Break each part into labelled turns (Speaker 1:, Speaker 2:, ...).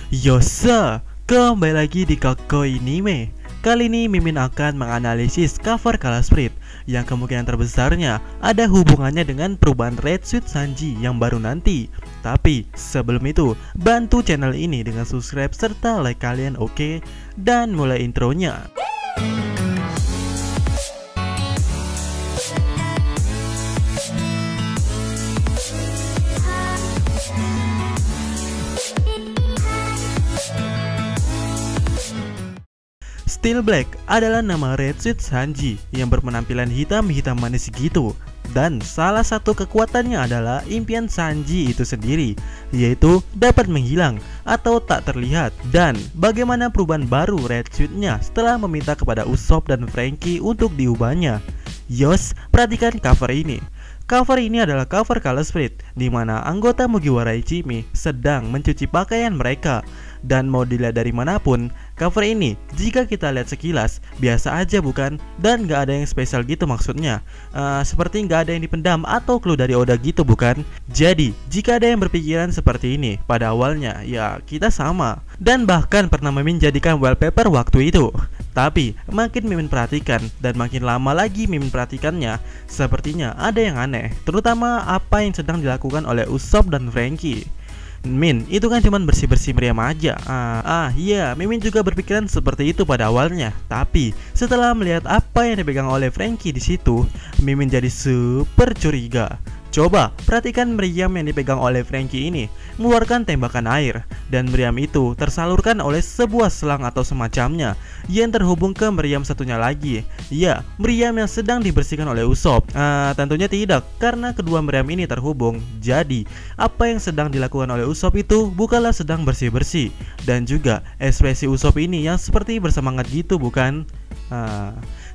Speaker 1: Yosa, kembali lagi di Kakoi Anime. Kali ini Mimin akan menganalisis cover Color Spirit yang kemungkinan terbesarnya ada hubungannya dengan perubahan Red Suit Sanji yang baru nanti. Tapi sebelum itu, bantu channel ini dengan subscribe serta like kalian, oke? Dan mulai intronya. Steel Black adalah nama Red Suit Sanji yang berpenampilan hitam-hitam manis gitu. Dan salah satu kekuatannya adalah impian Sanji itu sendiri, yaitu dapat menghilang atau tak terlihat. Dan bagaimana perubahan baru Red Suit-nya setelah meminta kepada Usopp dan Franky untuk diubahnya. Yos, perhatikan cover ini. Cover ini adalah cover Color Spirit, di mana anggota Mugiwara Ichimi sedang mencuci pakaian mereka. Dan mau dilihat dari manapun, cover ini jika kita lihat sekilas biasa aja bukan? Dan gak ada yang spesial gitu maksudnya. Seperti gak ada yang dipendam atau clue dari Oda gitu bukan? Jadi jika ada yang berpikiran seperti ini pada awalnya, ya kita sama. Dan bahkan pernah Mimin jadikan wallpaper waktu itu. Tapi makin Mimin perhatikan dan makin lama lagi Mimin perhatikannya, sepertinya ada yang aneh, terutama apa yang sedang dilakukan oleh Usopp dan Franky. Min, itu kan cuman bersih-bersih meriam aja. Iya, Mimin juga berpikiran seperti itu pada awalnya. Tapi setelah melihat apa yang dipegang oleh Franky di situ, Mimin jadi super curiga. Coba perhatikan meriam yang dipegang oleh Franky ini mengeluarkan tembakan air, dan meriam itu tersalurkan oleh sebuah selang atau semacamnya yang terhubung ke meriam satunya lagi. Ya, meriam yang sedang dibersihkan oleh Usopp. Tentunya tidak, karena kedua meriam ini terhubung. Jadi, apa yang sedang dilakukan oleh Usopp itu bukanlah sedang bersih-bersih. Dan juga ekspresi Usopp ini yang seperti bersemangat gitu bukan?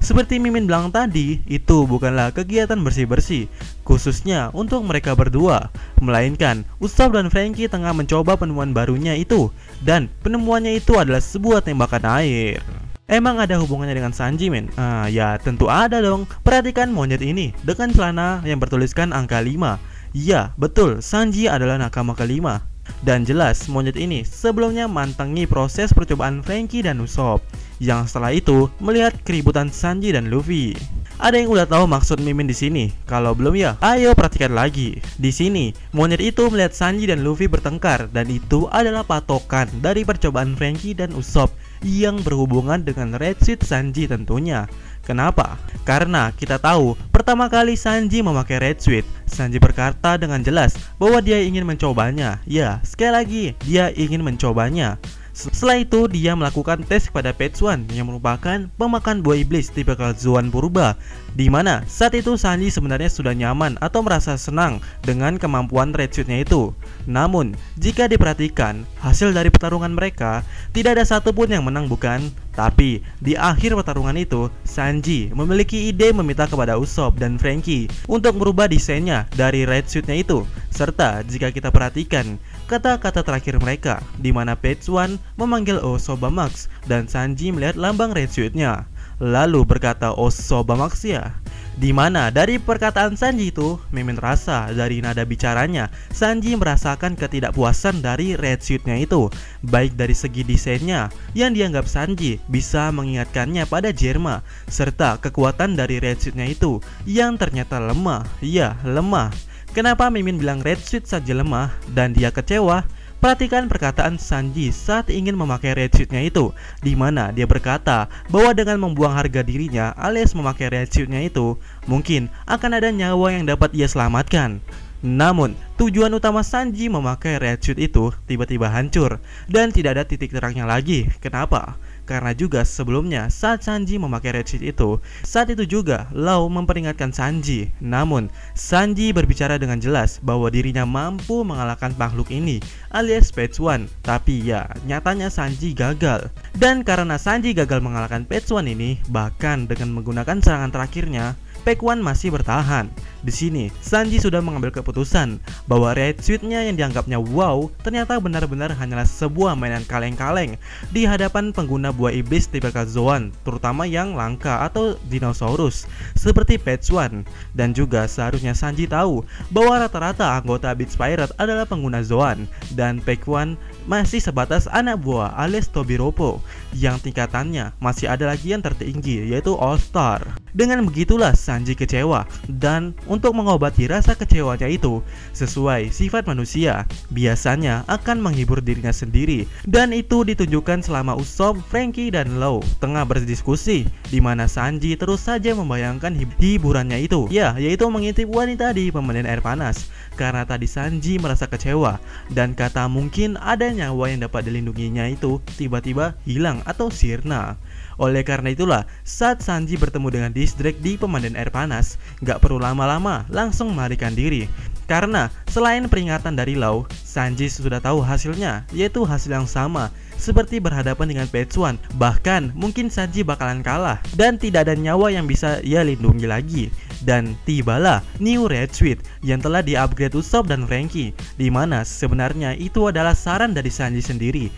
Speaker 1: Seperti Mimin bilang tadi, itu bukanlah kegiatan bersih-bersih khususnya untuk mereka berdua, melainkan Usopp dan Franky tengah mencoba penemuan barunya itu. Dan penemuannya itu adalah sebuah tembakan air. Emang ada hubungannya dengan Sanji, men? Ya tentu ada dong. Perhatikan monyet ini dengan celana yang bertuliskan angka 5. Ya betul, Sanji adalah nakama kelima. Dan jelas monyet ini sebelumnya mantangi proses percobaan Franky dan Usopp, yang setelah itu melihat keributan Sanji dan Luffy. Ada yang udah tahu maksud Mimin di sini? Kalau belum ya, ayo perhatikan lagi. Di sini, monyet itu melihat Sanji dan Luffy bertengkar, dan itu adalah patokan dari percobaan Franky dan Usopp yang berhubungan dengan Red Suit Sanji tentunya. Kenapa? Karena kita tahu pertama kali Sanji memakai Red Suit, Sanji berkata dengan jelas bahwa dia ingin mencobanya. Ya, sekali lagi, dia ingin mencobanya. Setelah itu dia melakukan tes kepada Petsuan yang merupakan pemakan buah iblis tipikal Zoan purba, di mana saat itu Sanji sebenarnya sudah nyaman atau merasa senang dengan kemampuan Red Suit-nya itu. Namun jika diperhatikan hasil dari pertarungan mereka, tidak ada satupun yang menang bukan? Tapi di akhir pertarungan itu, Sanji memiliki ide meminta kepada Usopp dan Franky untuk merubah desainnya dari Red Suit-nya itu. Serta jika kita perhatikan kata-kata terakhir mereka, di mana Petsuan memanggil Osobamax dan Sanji melihat lambang Red Suit-nya, lalu berkata Osobamax ya. Di mana dari perkataan Sanji itu, Mimin rasa dari nada bicaranya, Sanji merasakan ketidakpuasan dari Red Suit-nya itu, baik dari segi desainnya yang dianggap Sanji bisa mengingatkannya pada Germa, serta kekuatan dari Red Suit-nya itu yang ternyata lemah. Ya, lemah. Kenapa Mimin bilang Red Suit saja lemah dan dia kecewa? Perhatikan perkataan Sanji saat ingin memakai Red Suit-nya itu, di mana dia berkata bahwa dengan membuang harga dirinya alias memakai Red Suit-nya itu, mungkin akan ada nyawa yang dapat ia selamatkan. Namun, tujuan utama Sanji memakai Red Suit itu tiba-tiba hancur dan tidak ada titik terangnya lagi. Kenapa? Karena juga sebelumnya saat Sanji memakai Red Suit itu, saat itu juga Law memperingatkan Sanji. Namun, Sanji berbicara dengan jelas bahwa dirinya mampu mengalahkan makhluk ini alias Petsuan. Tapi ya, nyatanya Sanji gagal. Dan karena Sanji gagal mengalahkan Petsuan ini, bahkan dengan menggunakan serangan terakhirnya, Pekwan masih bertahan. Di sini, Sanji sudah mengambil keputusan bahwa Red Suit-nya yang dianggapnya wow, ternyata benar-benar hanyalah sebuah mainan kaleng-kaleng di hadapan pengguna buah iblis tipikal Zoan, terutama yang langka atau dinosaurus, seperti Patch One. Dan juga seharusnya Sanji tahu bahwa rata-rata anggota Beach Pirate adalah pengguna Zoan, dan Patch One masih sebatas anak buah alias Tobiropo, yang tingkatannya masih ada lagi yang tertinggi, yaitu All Star. Dengan begitulah Sanji kecewa, dan untuk mengobati rasa kecewanya itu, sesuai sifat manusia, biasanya akan menghibur dirinya sendiri. Dan itu ditunjukkan selama Usopp, Franky, dan Law tengah berdiskusi, di mana Sanji terus saja membayangkan hiburannya itu, yaitu mengintip wanita di pemandian air panas. Karena tadi Sanji merasa kecewa, dan kata mungkin ada nyawa yang dapat dilindunginya itu tiba-tiba hilang atau sirna. Oleh karena itulah, saat Sanji bertemu dengan Distrik di pemandian air panas, gak perlu lama-lama, langsung melarikan diri. Karena selain peringatan dari Law, Sanji sudah tahu hasilnya, yaitu hasil yang sama, seperti berhadapan dengan Patch One. Bahkan mungkin Sanji bakalan kalah, dan tidak ada nyawa yang bisa ia lindungi lagi. Dan tibalah New Red Suit yang telah di-upgrade Usopp dan Franky, dimana sebenarnya itu adalah saran dari Sanji sendiri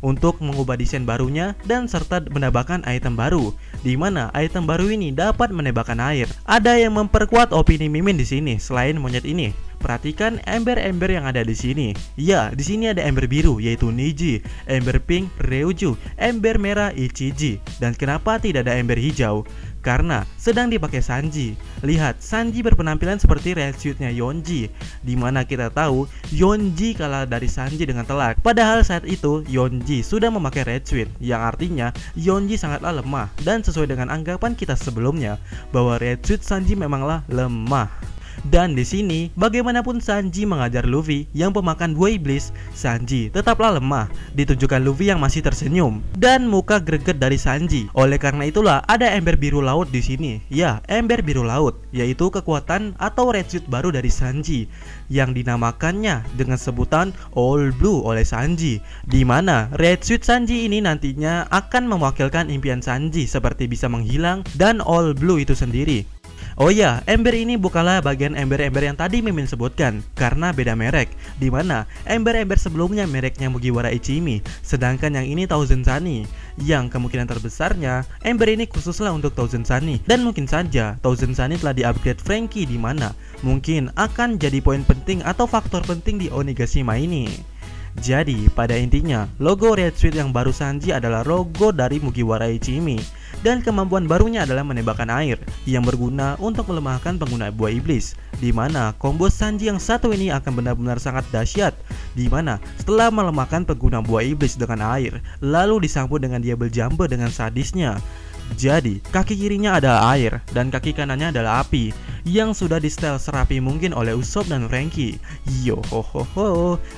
Speaker 1: untuk mengubah desain barunya dan serta menambahkan item baru, di mana item baru ini dapat menembakkan air. Ada yang memperkuat opini Mimin di sini selain monyet ini. Perhatikan ember-ember yang ada di sini. Ya, di sini ada ember biru yaitu Niji, ember pink Ryuju, ember merah Ichiji, dan kenapa tidak ada ember hijau? Karena sedang dipakai Sanji. Lihat, Sanji berpenampilan seperti Red Suit-nya Yonji, dimana kita tahu Yonji kalah dari Sanji dengan telak. Padahal saat itu Yonji sudah memakai Red Suit, yang artinya Yonji sangatlah lemah. Dan sesuai dengan anggapan kita sebelumnya bahwa Red Suit Sanji memanglah lemah. Dan di sini, bagaimanapun Sanji mengajar Luffy yang pemakan buah iblis, Sanji tetaplah lemah. Ditunjukkan Luffy yang masih tersenyum dan muka greget dari Sanji. Oleh karena itulah ada ember biru laut di sini. Ya, ember biru laut, yaitu kekuatan atau Red Suit baru dari Sanji yang dinamakannya dengan sebutan All Blue oleh Sanji. Di mana Red Suit Sanji ini nantinya akan mewakilkan impian Sanji seperti bisa menghilang dan All Blue itu sendiri. Oh ya, ember ini bukanlah bagian ember-ember yang tadi Mimin sebutkan, karena beda merek, dimana ember-ember sebelumnya mereknya Mugiwara Ichimi, sedangkan yang ini Thousand Sunny, yang kemungkinan terbesarnya ember ini khususlah untuk Thousand Sunny. Dan mungkin saja Thousand Sunny telah di-upgrade Franky, dimana mungkin akan jadi poin penting atau faktor penting di Onigashima ini. Jadi, pada intinya, logo Red Suit yang baru Sanji adalah logo dari Mugiwara Ichimi, dan kemampuan barunya adalah menembakkan air yang berguna untuk melemahkan pengguna buah iblis, di mana combo Sanji yang satu ini akan benar-benar sangat dahsyat, di mana setelah melemahkan pengguna buah iblis dengan air, lalu disambut dengan dia berjumper dengan sadisnya. Jadi, kaki kirinya adalah air dan kaki kanannya adalah api yang sudah di setel serapi mungkin oleh Usopp dan Franky. Yo ho ho ho,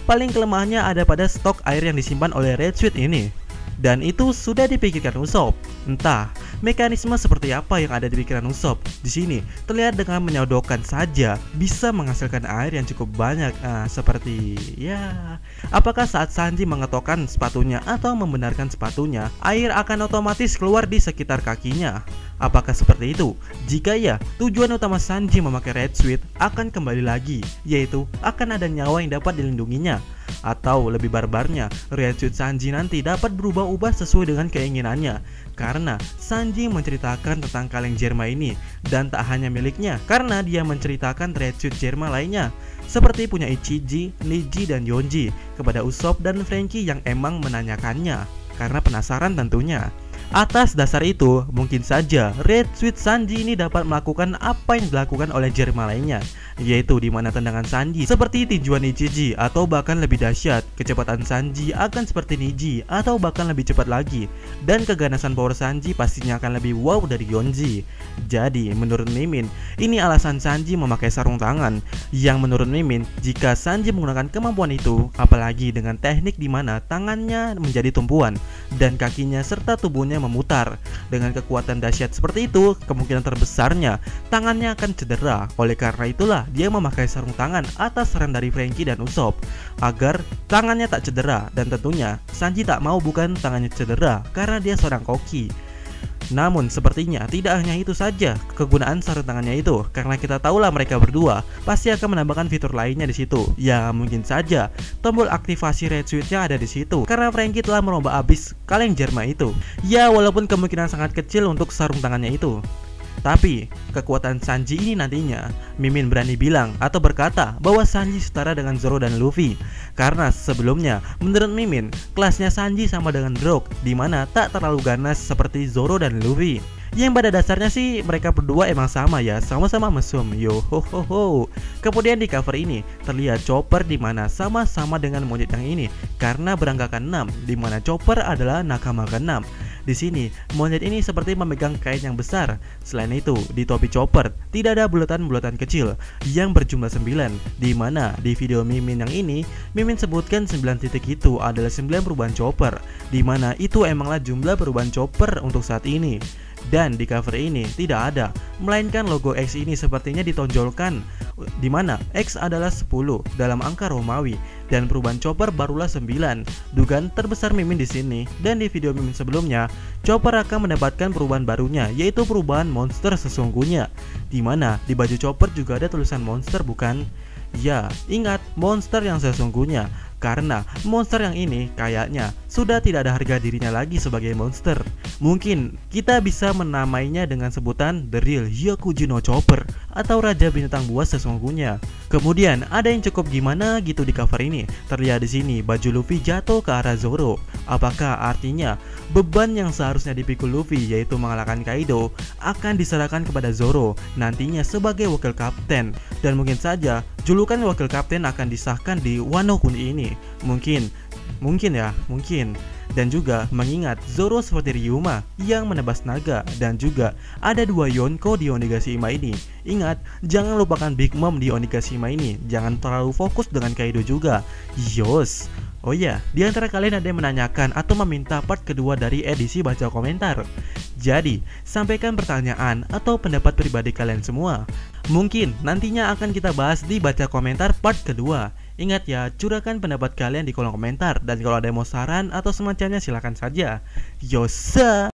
Speaker 1: paling kelemahannya ada pada stok air yang disimpan oleh Red Suit ini. Dan itu sudah dipikirkan Usopp. Entah mekanisme seperti apa yang ada di pikiran Usopp. Di sini terlihat dengan menyodokkan saja bisa menghasilkan air yang cukup banyak. Seperti ya, apakah saat Sanji mengetokkan sepatunya atau membenarkan sepatunya, air akan otomatis keluar di sekitar kakinya? Apakah seperti itu? Jika ya, tujuan utama Sanji memakai Red Suit akan kembali lagi, yaitu akan ada nyawa yang dapat dilindunginya. Atau lebih barbarnya, Red Suit Sanji nanti dapat berubah-ubah sesuai dengan keinginannya, karena Sanji menceritakan tentang kaleng Germa ini, dan tak hanya miliknya, karena dia menceritakan Red Suit Germa lainnya, seperti punya Ichiji, Niji, dan Yonji kepada Usopp dan Franky yang emang menanyakannya, karena penasaran tentunya. Atas dasar itu, mungkin saja Red Suit Sanji ini dapat melakukan apa yang dilakukan oleh Germa lainnya, yaitu di mana tendangan Sanji seperti tinjuan Ichiji, atau bahkan lebih dahsyat, kecepatan Sanji akan seperti Niji atau bahkan lebih cepat lagi, dan keganasan power Sanji pastinya akan lebih wow dari Yonji. Jadi menurut Mimin, ini alasan Sanji memakai sarung tangan, yang menurut Mimin, jika Sanji menggunakan kemampuan itu, apalagi dengan teknik di mana tangannya menjadi tumpuan dan kakinya serta tubuhnya memutar dengan kekuatan dahsyat seperti itu, kemungkinan terbesarnya tangannya akan cedera. Oleh karena itulah dia memakai sarung tangan atas saran dari Franky dan Usopp agar tangannya tak cedera, dan tentunya Sanji tak mau bukan tangannya cedera karena dia seorang koki. Namun sepertinya tidak hanya itu saja kegunaan sarung tangannya itu, karena kita tahulah mereka berdua pasti akan menambahkan fitur lainnya di situ. Ya mungkin saja tombol aktivasi Red Switch-nya ada di situ, karena Franky telah merombak habis kaleng Jerma itu. Ya walaupun kemungkinan sangat kecil untuk sarung tangannya itu. Tapi, kekuatan Sanji ini nantinya, Mimin berani bilang atau berkata bahwa Sanji setara dengan Zoro dan Luffy. Karena sebelumnya, menurut Mimin, kelasnya Sanji sama dengan Brook, dimana tak terlalu ganas seperti Zoro dan Luffy. Yang pada dasarnya sih mereka berdua emang sama ya, sama-sama mesum. Yo ho ho ho. Kemudian di cover ini terlihat Chopper dimana sama-sama dengan monyet yang ini karena beranggakan 6, dimana Chopper adalah nakama ke-6. Di sini, monyet ini seperti memegang kain yang besar. Selain itu, di topi Chopper tidak ada bulatan-bulatan kecil yang berjumlah 9, di mana di video Mimin yang ini, Mimin sebutkan 9 titik itu adalah 9 perubahan Chopper, di mana itu emanglah jumlah perubahan Chopper untuk saat ini. Dan di cover ini tidak ada, melainkan logo X ini sepertinya ditonjolkan, di mana X adalah 10 dalam angka Romawi dan perubahan Chopper barulah 9. Dugaan terbesar Mimin di sini. Dan di video Mimin sebelumnya, Chopper akan mendapatkan perubahan barunya, yaitu perubahan monster sesungguhnya, di mana di baju Chopper juga ada tulisan monster, bukan? Ya, ingat monster yang sesungguhnya. Karena monster yang ini kayaknya sudah tidak ada harga dirinya lagi sebagai monster. Mungkin kita bisa menamainya dengan sebutan The Real Hyokuji no Chopper atau Raja Binatang Buas sesungguhnya. Kemudian ada yang cukup gimana gitu di cover ini. Terlihat di sini baju Luffy jatuh ke arah Zoro. Apakah artinya beban yang seharusnya dipikul Luffy yaitu mengalahkan Kaido akan diserahkan kepada Zoro nantinya sebagai wakil kapten, dan mungkin saja julukan wakil kapten akan disahkan di Wano Kuni ini. Mungkin. Dan juga mengingat Zoro seperti Ryuma yang menebas naga, dan juga ada 2 Yonko di Onigashima ini. Ingat, jangan lupakan Big Mom di Onigashima ini. Jangan terlalu fokus dengan Kaido juga. Yos. Oh ya, di antara kalian ada yang menanyakan atau meminta part kedua dari edisi baca komentar. Jadi, sampaikan pertanyaan atau pendapat pribadi kalian semua. Mungkin nantinya akan kita bahas di baca komentar part kedua. Ingat ya, curahkan pendapat kalian di kolom komentar. Dan kalau ada yang mau saran atau semacamnya silahkan saja. Yosa.